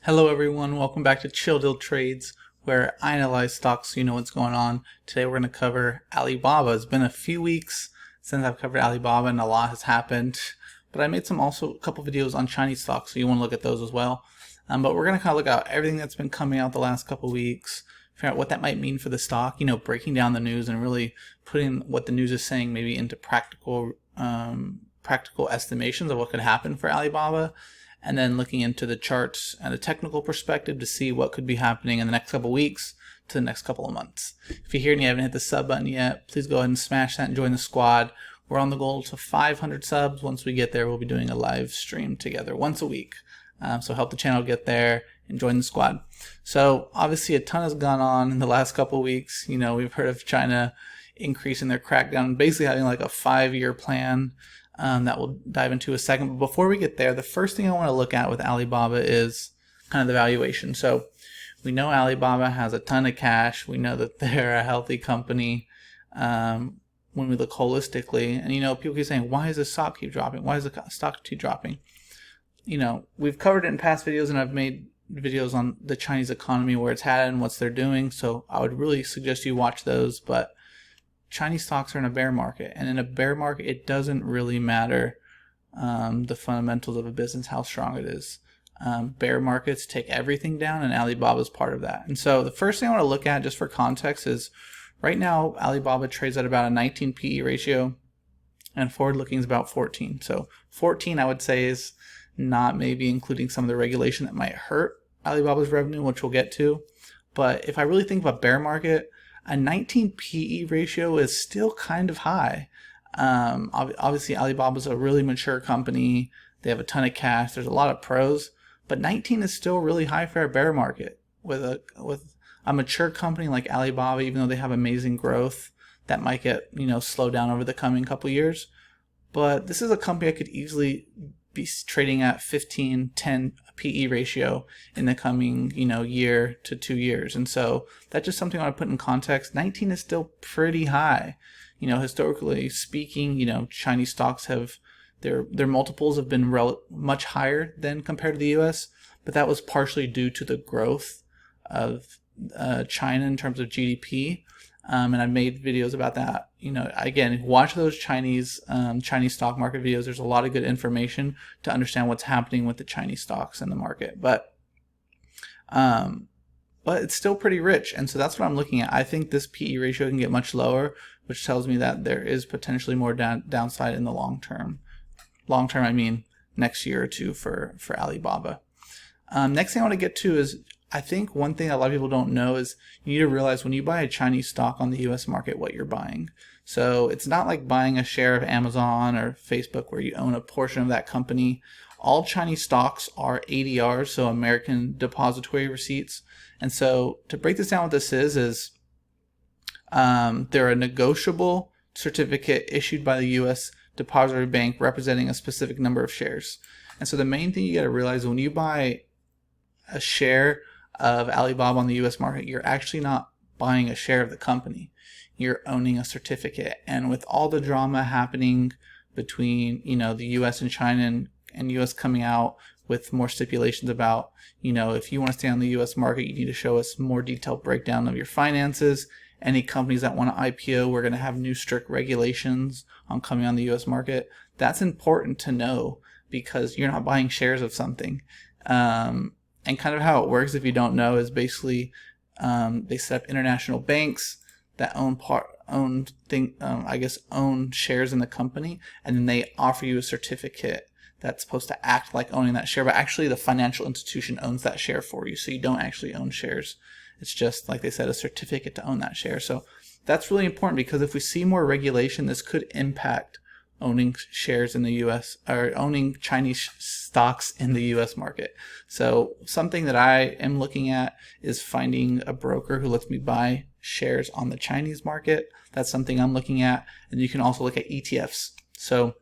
Hello everyone, welcome back to Chill Deal Trades, where I analyze stocks so you know what's going on. Today we're going to cover Alibaba. It's been a few weeks since I've covered Alibaba and a lot has happened, but I made a couple videos on Chinese stocks, so you want to look at those as well. But we're going to kind of look at everything that's been coming out the last couple weeks, figure out what that might mean for the stock, breaking down the news and really putting what the news is saying maybe into practical estimations of what could happen for Alibaba, and then looking into the charts and a technical perspective to see what could be happening in the next couple weeks to the next couple of months. If you're here and you haven't hit the sub button yet, please go ahead and smash that and join the squad. We're on the goal to 500 subs. Once we get there, we'll be doing a live stream together once a week. So help the channel get there and join the squad. So obviously a ton has gone on in the last couple of weeks. We've heard of China increasing their crackdown, basically having like a 5-year plan that we'll dive into a second. But before we get there, the first thing I want to look at with Alibaba is kind of the valuation. So we know Alibaba has a ton of cash. We know that they're a healthy company when we look holistically. And people keep saying, why is the stock keep dropping? Why is the stock keep dropping? We've covered it in past videos, and I've made videos on the Chinese economy, where it's headed and what they're doing. So I would really suggest you watch those. But Chinese stocks are in a bear market, and in a bear market, it doesn't really matter the fundamentals of a business, how strong it is. Bear markets take everything down, and Alibaba is part of that. And so the first thing I want to look at, just for context, is right now Alibaba trades at about a 19 PE ratio, and forward looking is about 14. So 14, I would say, is not maybe including some of the regulation that might hurt Alibaba's revenue, which we'll get to. But if I really think about bear market, a 19 PE ratio is still kind of high. Obviously, Alibaba's a really mature company. They have a ton of cash. There's a lot of pros, but 19 is still really high for a bear market. With a mature company like Alibaba, even though they have amazing growth, that might get slowed down over the coming couple years. But this is a company I could easily be trading at 15, 10 PE ratio in the coming year to 2 years. And so that's just something I want to put in context. 19 is still pretty high. Historically speaking, Chinese stocks have their multiples have been much higher than compared to the US, but that was partially due to the growth of China in terms of GDP. And I've made videos about that. Again, watch those Chinese stock market videos. There's a lot of good information to understand what's happening with the Chinese stocks in the market. But it's still pretty rich, and so that's what I'm looking at. I think this PE ratio can get much lower, which tells me that there is potentially more downside in the long term. Long term, I mean next year or two for Alibaba. Next thing I want to get to is, I think one thing a lot of people don't know is you need to realize when you buy a Chinese stock on the US market what you're buying. So it's not like buying a share of Amazon or Facebook where you own a portion of that company. All Chinese stocks are ADRs, so American Depository Receipts. And so to break this down, what this is they're a negotiable certificate issued by the US Depository Bank representing a specific number of shares. And so the main thing you got to realize, when you buy a share of Alibaba on the US market, you're actually not buying a share of the company. You're owning a certificate. And with all the drama happening between, the US and China, and US coming out with more stipulations about, if you want to stay on the US market, you need to show us more detailed breakdown of your finances. Any companies that want to IPO, we're going to have new strict regulations on coming on the US market. That's important to know, because you're not buying shares of something. And kind of how it works, if you don't know, is basically they set up international banks that own shares in the company, and then they offer you a certificate that's supposed to act like owning that share, but actually the financial institution owns that share for you, so you don't actually own shares. It's just, like they said, a certificate to own that share. So that's really important, because if we see more regulation, this could impact owning shares in the US, or owning Chinese stocks in the US market. So something that I am looking at is finding a broker who lets me buy shares on the Chinese market. That's something I'm looking at. And you can also look at ETFs. So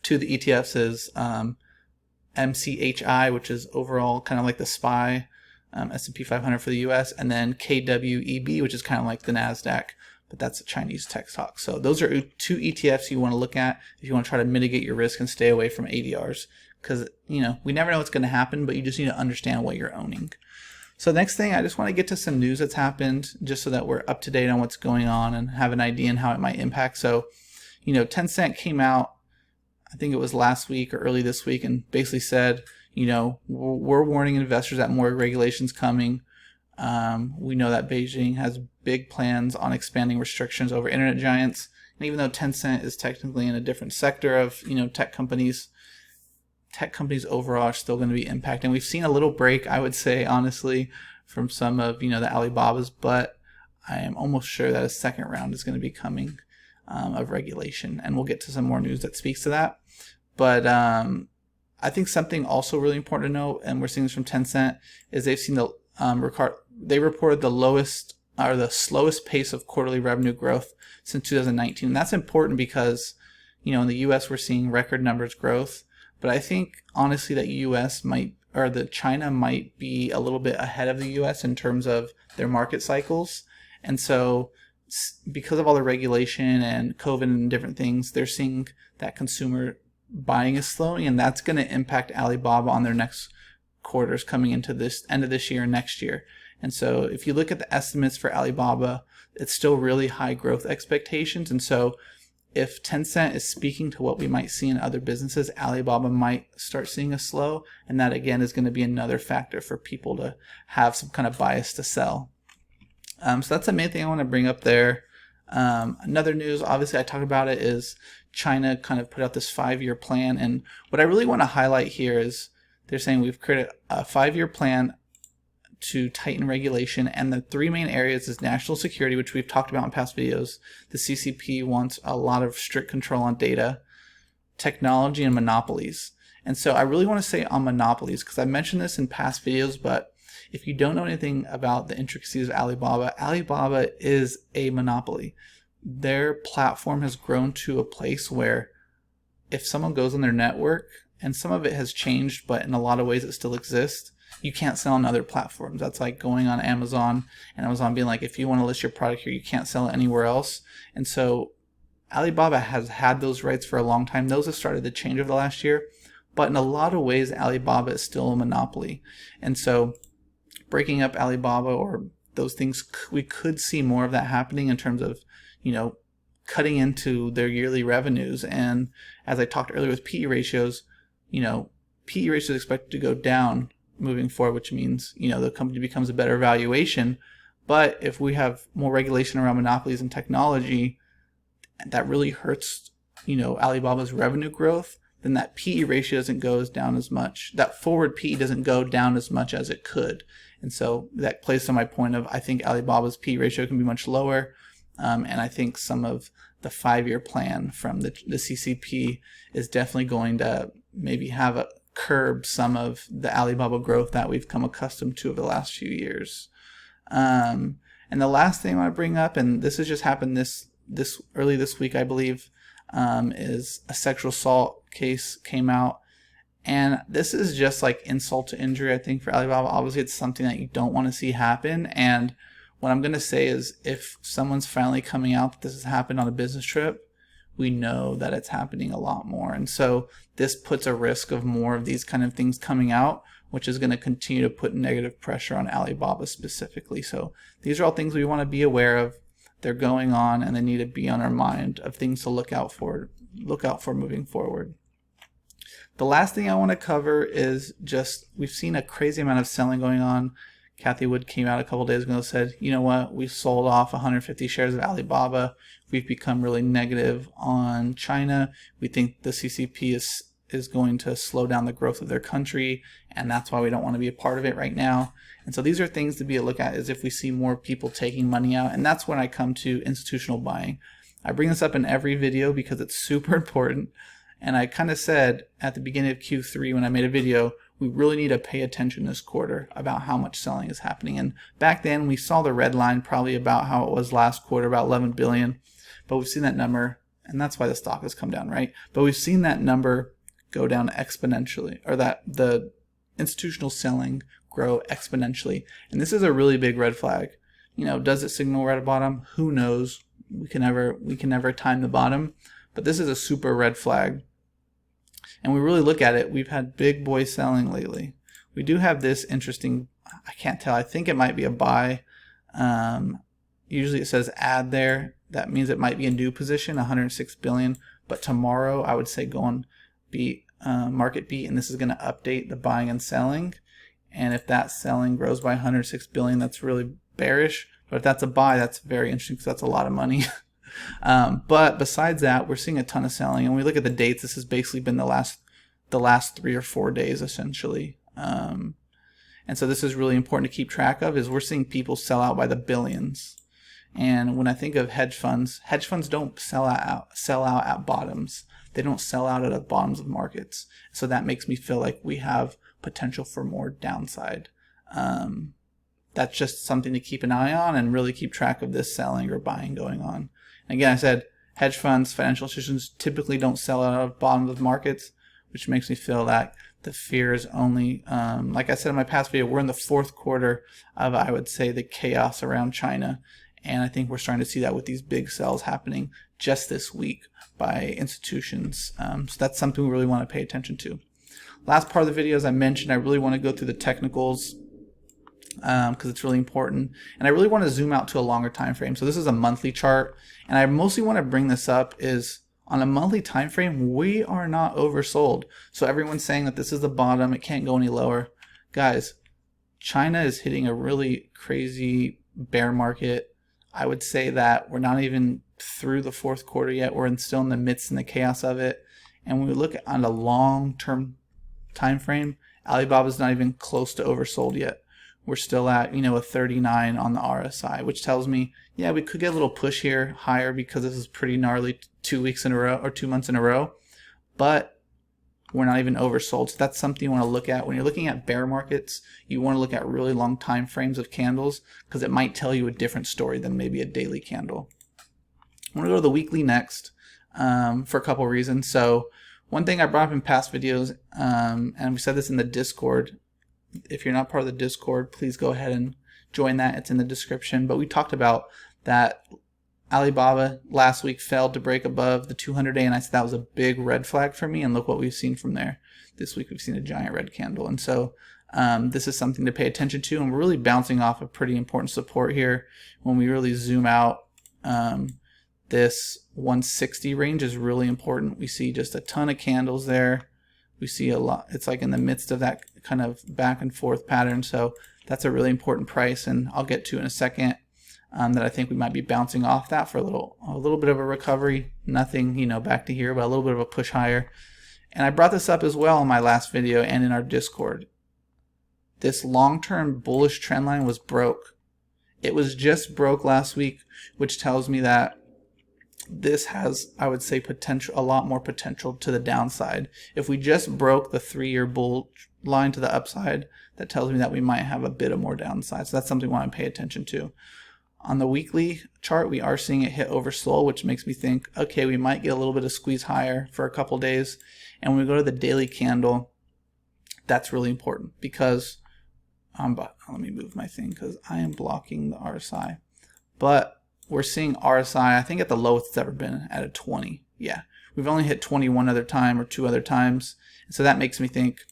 two of the ETFs is MCHI, which is overall kind of like the SPY, S&P 500 for the US, and then KWEB, which is kind of like the NASDAQ, but that's a Chinese tech stock. So those are two ETFs you want to look at if you want to try to mitigate your risk and stay away from ADRs, because, we never know what's going to happen, but you just need to understand what you're owning. So next thing, I just want to get to some news that's happened just so that we're up to date on what's going on and have an idea on how it might impact. So, Tencent came out, I think it was last week or early this week, and basically said, we're warning investors that more regulations coming. We know that Beijing has big plans on expanding restrictions over internet giants. And even though Tencent is technically in a different sector of, tech companies overall are still going to be impacted. And we've seen a little break, I would say, honestly, from some of, the Alibabas, but I am almost sure that a second round is going to be coming of regulation. And we'll get to some more news that speaks to that. But I think something also really important to note, and we're seeing this from Tencent, is they've seen they reported the lowest or the slowest pace of quarterly revenue growth since 2019. And that's important because, in the US we're seeing record numbers growth, but I think honestly that China might be a little bit ahead of the US in terms of their market cycles. And so because of all the regulation and COVID and different things, they're seeing that consumer buying is slowing, and that's going to impact Alibaba on their next quarters coming into this end of this year and next year. And so if you look at the estimates for Alibaba, it's still really high growth expectations. And so if Tencent is speaking to what we might see in other businesses, Alibaba might start seeing a slow, and that again is going to be another factor for people to have some kind of bias to sell. So that's the main thing I want to bring up there. Another news, obviously I talked about it, is China kind of put out this 5-year plan. And what I really want to highlight here is they're saying we've created a 5-year plan to tighten regulation, and the 3 main areas is national security, which we've talked about in past videos. The CCP wants a lot of strict control on data, technology, and monopolies. And so I really want to say on monopolies, because I mentioned this in past videos, but if you don't know anything about the intricacies of Alibaba, Alibaba is a monopoly. Their platform has grown to a place where if someone goes on their network, and some of it has changed, but in a lot of ways it still exists, you can't sell on other platforms. That's like going on Amazon and Amazon being like, if you want to list your product here, you can't sell it anywhere else. And so Alibaba has had those rights for a long time. Those have started to change over the last year, but in a lot of ways, Alibaba is still a monopoly. And so breaking up Alibaba or those things, we could see more of that happening in terms of, cutting into their yearly revenues. And as I talked earlier with PE ratios, PE ratios is expected to go down moving forward, which means, the company becomes a better valuation. But if we have more regulation around monopolies and technology, that really hurts, Alibaba's revenue growth, then that PE ratio doesn't go down as much. That forward PE doesn't go down as much as it could. And so that plays to my point of, I think Alibaba's PE ratio can be much lower. And I think some of the 5-year plan from the CCP is definitely going to maybe have curb some of the Alibaba growth that we've come accustomed to over the last few years. And the last thing I want to bring up, and this has just happened this early this week, I believe, is a sexual assault case came out. And this is just like insult to injury, I think, for Alibaba. Obviously, it's something that you don't want to see happen. And what I'm going to say is if someone's finally coming out that this has happened on a business trip, we know that it's happening a lot more. And so this puts a risk of more of these kind of things coming out, which is going to continue to put negative pressure on Alibaba specifically. So these are all things we want to be aware of. They're going on, and they need to be on our mind of things to look out for moving forward. The last thing I want to cover is just, we've seen a crazy amount of selling going on. Kathy Wood came out a couple days ago and said, you know what, we sold off 150 shares of Alibaba. We've become really negative on China. We think the CCP is going to slow down the growth of their country, and that's why we don't want to be a part of it right now. And so these are things to be a look at, is if we see more people taking money out. And that's when I come to institutional buying. I bring this up in every video because it's super important. And I kind of said at the beginning of Q3 when I made a video, we really need to pay attention this quarter about how much selling is happening. And back then we saw the red line probably about how it was last quarter, about 11 billion. But we've seen that number, and that's why the stock has come down, right? But we've seen that number go down exponentially, or that the institutional selling grow exponentially. And this is a really big red flag. Does it signal we're at a bottom? Who knows? We can never time the bottom, but this is a super red flag. and we really look at it, we've had big boy selling lately. We do have this interesting, I can't tell, I think it might be a buy. Usually it says add there. That means it might be a new position, 106 billion. But tomorrow I would say go on beat, market beat, and this is going to update the buying and selling. And if that selling grows by 106 billion, that's really bearish. But if that's a buy, that's very interesting because that's a lot of money. But besides that, we're seeing a ton of selling. And when we look at the dates, this has basically been the last 3 or 4 days essentially. And so this is really important to keep track of, is we're seeing people sell out by the billions. And when I think of hedge funds don't sell out at bottoms. They don't sell out at the bottoms of markets. So that makes me feel like we have potential for more downside. That's just something to keep an eye on and really keep track of this selling or buying going on. And again, I said hedge funds, financial institutions typically don't sell out of bottoms of markets, which makes me feel that the fear is only, like I said in my past video, we're in the 4th quarter of, I would say, the chaos around China. And I think we're starting to see that with these big sells happening just this week by institutions. So that's something we really want to pay attention to. Last part of the video, as I mentioned, I really want to go through the technicals because it's really important. And I really want to zoom out to a longer time frame. So this is a monthly chart. And I mostly want to bring this up is on a monthly time frame, we are not oversold. So everyone's saying that this is the bottom, it can't go any lower. Guys, China is hitting a really crazy bear market. I would say that we're not even through the 4th quarter yet. We're still in the midst and the chaos of it. And when we look on a long-term time frame, Alibaba's not even close to oversold yet. We're still at, a 39 on the RSI, which tells me, yeah, we could get a little push here higher because this is pretty gnarly 2 weeks in a row or 2 months in a row, but we're not even oversold. So that's something you want to look at. When you're looking at bear markets, you want to look at really long time frames of candles because it might tell you a different story than maybe a daily candle. I want to go to the weekly next for a couple of reasons. So one thing I brought up in past videos, and we said this in the Discord. If you're not part of the Discord, please go ahead and join that. It's in the description. But we talked about that Alibaba last week failed to break above the 200-day, and I said that was a big red flag for me, and look what we've seen from there. This week we've seen a giant red candle, and so this is something to pay attention to, and we're really bouncing off a pretty important support here. When we really zoom out, this 160 range is really important. We see just a ton of candles there. We see a lot. It's like in the midst of that kind of back and forth pattern, so that's a really important price, and I'll get to in a second. That I think we might be bouncing off that for a little bit of a recovery. Nothing, back to here, but a little bit of a push higher. And I brought this up as well in my last video and in our Discord. This long-term bullish trend line was broke. It was just broke last week, which tells me that this has, I would say, a lot more potential to the downside. If we just broke the 3-year bull line to the upside, that tells me that we might have a bit of more downside. So that's something we want to pay attention to. On the weekly chart, we are seeing it hit oversold, which makes me think, okay, we might get a little bit of squeeze higher for a couple days. And when we go to the daily candle, that's really important because, let me move my thing because I am blocking the RSI. But we're seeing RSI, I think at the lowest it's ever been at a 20. Yeah, we've only hit 20 one other time or 2 other times. And so that makes me think,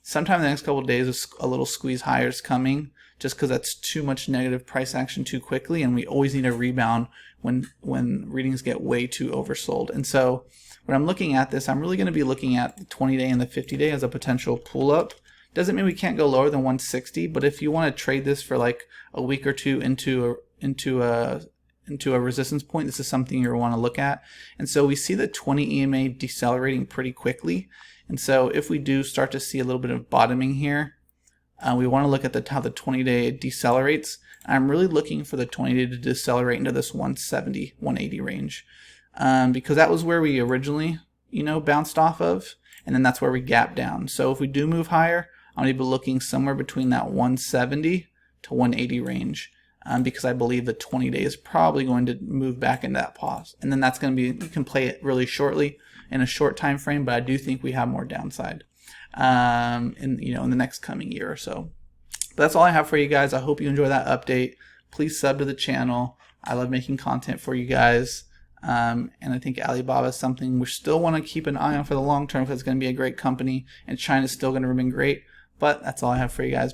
sometime in the next couple of days, a little squeeze higher is coming, just because that's too much negative price action too quickly, and we always need a rebound when readings get way too oversold. And so when I'm looking at this, I'm really going to be looking at the 20-day and the 50-day as a potential pull-up. Doesn't mean we can't go lower than 160, but if you want to trade this for like a week or two into a resistance point, this is something you want to look at. And so we see the 20 EMA decelerating pretty quickly. And so if we do start to see a little bit of bottoming here, we want to look at how the 20-day decelerates. I'm really looking for the 20-day to decelerate into this 170, 180 range because that was where we originally, bounced off of, and then that's where we gap down. So if we do move higher, I'm going to be looking somewhere between that 170 to 180 range because I believe the 20-day is probably going to move back into that pause. And then that's going to be, you can play it really shortly in a short time frame, but I do think we have more downside in the next coming year or so. But that's all I have for you guys. I hope you enjoy that update. Please sub to the channel. I love making content for you guys. And I think Alibaba is something we still want to keep an eye on for the long term because it's going to be a great company, and China's still going to remain great. But that's all I have for you guys.